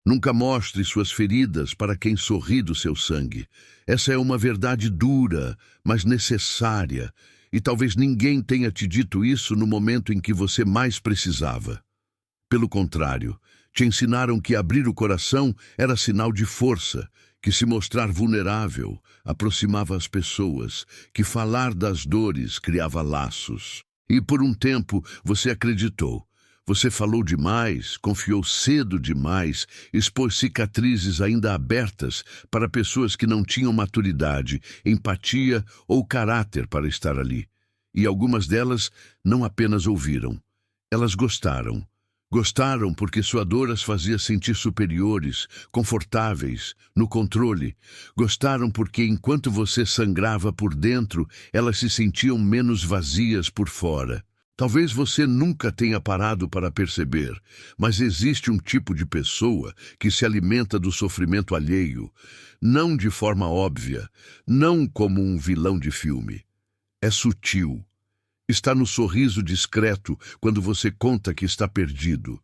Nunca mostre suas feridas para quem sorri do seu sangue. Essa é uma verdade dura, mas necessária, e talvez ninguém tenha te dito isso no momento em que você mais precisava. Pelo contrário, te ensinaram que abrir o coração era sinal de força, que se mostrar vulnerável aproximava as pessoas, que falar das dores criava laços. E por um tempo você acreditou. Você falou demais, confiou cedo demais, expôs cicatrizes ainda abertas para pessoas que não tinham maturidade, empatia ou caráter para estar ali. E algumas delas não apenas ouviram, elas gostaram. Gostaram porque sua dor as fazia sentir superiores, confortáveis, no controle. Gostaram porque enquanto você sangrava por dentro, elas se sentiam menos vazias por fora. Talvez você nunca tenha parado para perceber, mas existe um tipo de pessoa que se alimenta do sofrimento alheio, não de forma óbvia, não como um vilão de filme. É sutil. Está no sorriso discreto quando você conta que está perdido.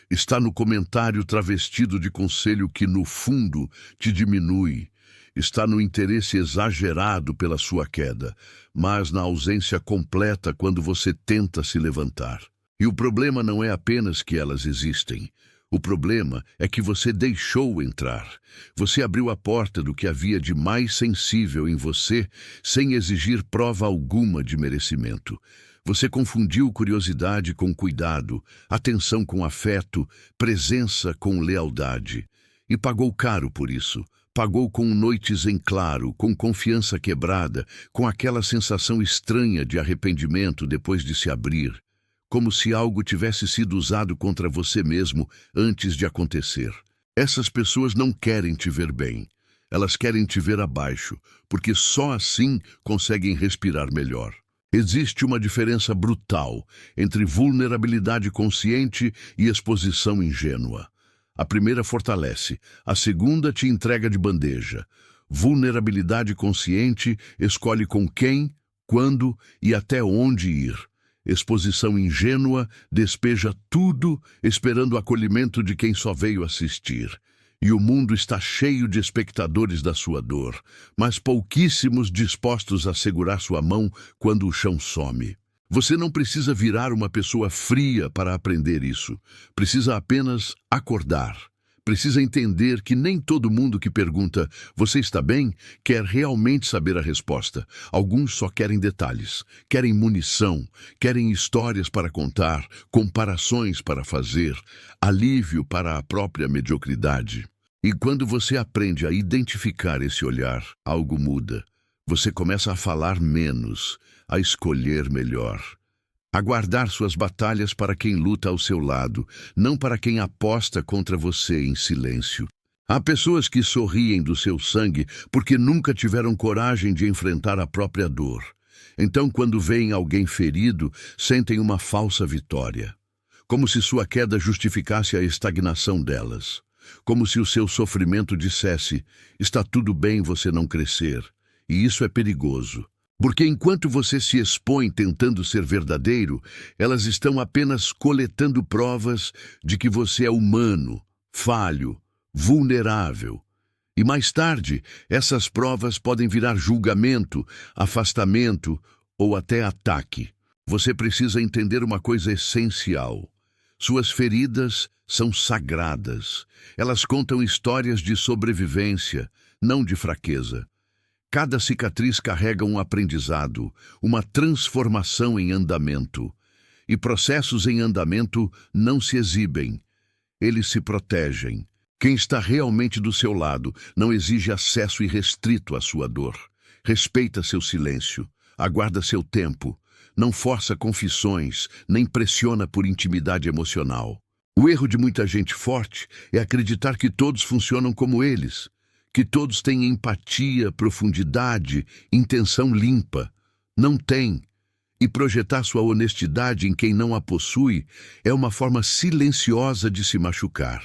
Está no comentário travestido de conselho que, no fundo, te diminui. Está no interesse exagerado pela sua queda, mas na ausência completa quando você tenta se levantar. E o problema não é apenas que elas existem. O problema é que você deixou entrar. Você abriu a porta do que havia de mais sensível em você, sem exigir prova alguma de merecimento. Você confundiu curiosidade com cuidado, atenção com afeto, presença com lealdade. E pagou caro por isso. Pagou com noites em claro, com confiança quebrada, com aquela sensação estranha de arrependimento depois de se abrir. Como se algo tivesse sido usado contra você mesmo antes de acontecer. Essas pessoas não querem te ver bem. Elas querem te ver abaixo, porque só assim conseguem respirar melhor. Existe uma diferença brutal entre vulnerabilidade consciente e exposição ingênua. A primeira fortalece, a segunda te entrega de bandeja. Vulnerabilidade consciente escolhe com quem, quando e até onde ir. Exposição ingênua despeja tudo esperando o acolhimento de quem só veio assistir. E o mundo está cheio de espectadores da sua dor, mas pouquíssimos dispostos a segurar sua mão quando o chão some. Você não precisa virar uma pessoa fria para aprender isso. Precisa apenas acordar. Precisa entender que nem todo mundo que pergunta "você está bem?" quer realmente saber a resposta. Alguns só querem detalhes, querem munição, querem histórias para contar, comparações para fazer, alívio para a própria mediocridade. E quando você aprende a identificar esse olhar, algo muda. Você começa a falar menos, a escolher melhor. A guardar suas batalhas para quem luta ao seu lado, não para quem aposta contra você em silêncio. Há pessoas que sorriem do seu sangue porque nunca tiveram coragem de enfrentar a própria dor. Então, quando veem alguém ferido, sentem uma falsa vitória. Como se sua queda justificasse a estagnação delas. Como se o seu sofrimento dissesse, está tudo bem você não crescer. E isso é perigoso. Porque enquanto você se expõe tentando ser verdadeiro, elas estão apenas coletando provas de que você é humano, falho, vulnerável. E mais tarde, essas provas podem virar julgamento, afastamento ou até ataque. Você precisa entender uma coisa essencial. Suas feridas são sagradas. Elas contam histórias de sobrevivência, não de fraqueza. Cada cicatriz carrega um aprendizado, uma transformação em andamento. E processos em andamento não se exibem, eles se protegem. Quem está realmente do seu lado não exige acesso irrestrito à sua dor. Respeita seu silêncio, aguarda seu tempo, não força confissões, nem pressiona por intimidade emocional. O erro de muita gente forte é acreditar que todos funcionam como eles. Que todos têm empatia, profundidade, intenção limpa. Não tem. E projetar sua honestidade em quem não a possui é uma forma silenciosa de se machucar.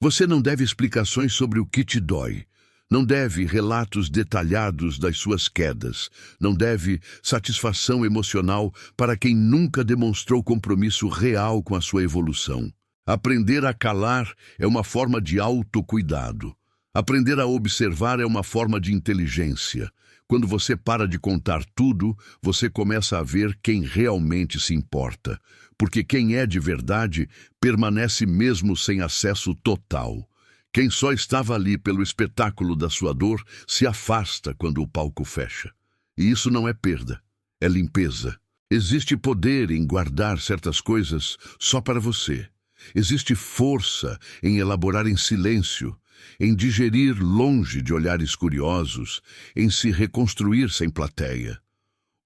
Você não deve explicações sobre o que te dói. Não deve relatos detalhados das suas quedas. Não deve satisfação emocional para quem nunca demonstrou compromisso real com a sua evolução. Aprender a calar é uma forma de autocuidado. Aprender a observar é uma forma de inteligência. Quando você para de contar tudo, você começa a ver quem realmente se importa. Porque quem é de verdade permanece mesmo sem acesso total. Quem só estava ali pelo espetáculo da sua dor se afasta quando o palco fecha. E isso não é perda, é limpeza. Existe poder em guardar certas coisas só para você. Existe força em elaborar em silêncio, em digerir longe de olhares curiosos, em se reconstruir sem plateia.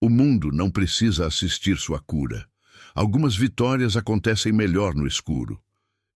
O mundo não precisa assistir sua cura. Algumas vitórias acontecem melhor no escuro.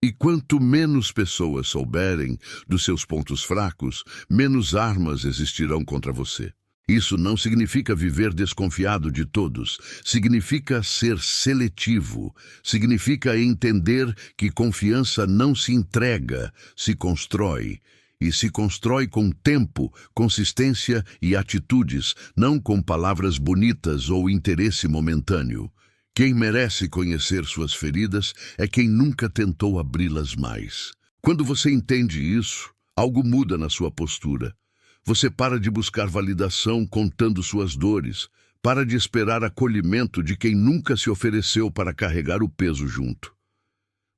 E quanto menos pessoas souberem dos seus pontos fracos, menos armas existirão contra você. Isso não significa viver desconfiado de todos. Significa ser seletivo. Significa entender que confiança não se entrega, se constrói. E se constrói com tempo, consistência e atitudes, não com palavras bonitas ou interesse momentâneo. Quem merece conhecer suas feridas é quem nunca tentou abri-las mais. Quando você entende isso, algo muda na sua postura. Você para de buscar validação contando suas dores, para de esperar acolhimento de quem nunca se ofereceu para carregar o peso junto.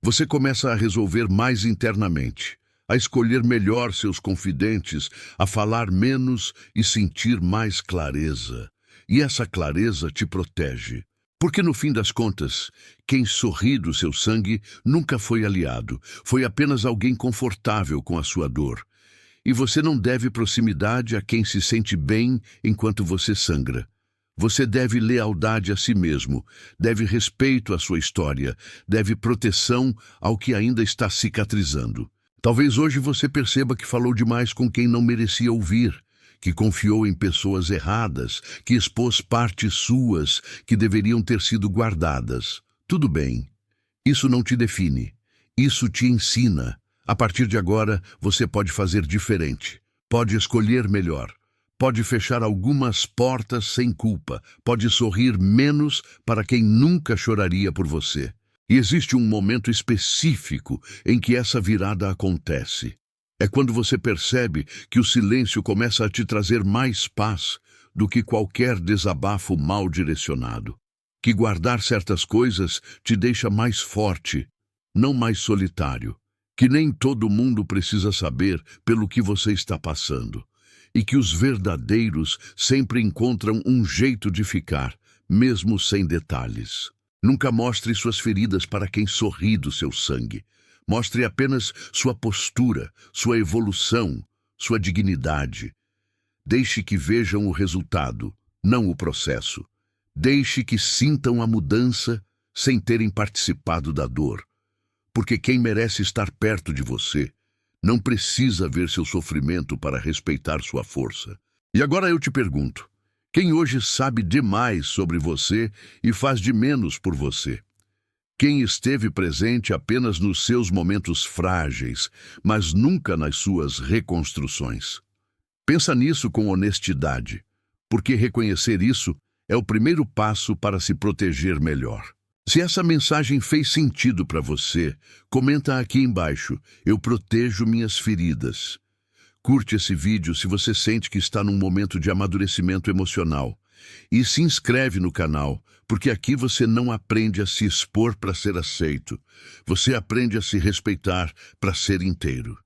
Você começa a resolver mais internamente, a escolher melhor seus confidentes, a falar menos e sentir mais clareza. E essa clareza te protege. Porque no fim das contas, quem sorri do seu sangue nunca foi aliado, foi apenas alguém confortável com a sua dor. E você não deve proximidade a quem se sente bem enquanto você sangra. Você deve lealdade a si mesmo, deve respeito à sua história, deve proteção ao que ainda está cicatrizando. Talvez hoje você perceba que falou demais com quem não merecia ouvir, que confiou em pessoas erradas, que expôs partes suas que deveriam ter sido guardadas. Tudo bem. Isso não te define. Isso te ensina. A partir de agora, você pode fazer diferente. Pode escolher melhor. Pode fechar algumas portas sem culpa. Pode sorrir menos para quem nunca choraria por você. E existe um momento específico em que essa virada acontece. É quando você percebe que o silêncio começa a te trazer mais paz do que qualquer desabafo mal direcionado. Que guardar certas coisas te deixa mais forte, não mais solitário. Que nem todo mundo precisa saber pelo que você está passando. E que os verdadeiros sempre encontram um jeito de ficar, mesmo sem detalhes. Nunca mostre suas feridas para quem sorri do seu sangue. Mostre apenas sua postura, sua evolução, sua dignidade. Deixe que vejam o resultado, não o processo. Deixe que sintam a mudança sem terem participado da dor. Porque quem merece estar perto de você não precisa ver seu sofrimento para respeitar sua força. E agora eu te pergunto, quem hoje sabe demais sobre você e faz de menos por você? Quem esteve presente apenas nos seus momentos frágeis, mas nunca nas suas reconstruções? Pensa nisso com honestidade, porque reconhecer isso é o primeiro passo para se proteger melhor. Se essa mensagem fez sentido para você, comenta aqui embaixo, eu protejo minhas feridas. Curte esse vídeo se você sente que está num momento de amadurecimento emocional. E se inscreve no canal, porque aqui você não aprende a se expor para ser aceito. Você aprende a se respeitar para ser inteiro.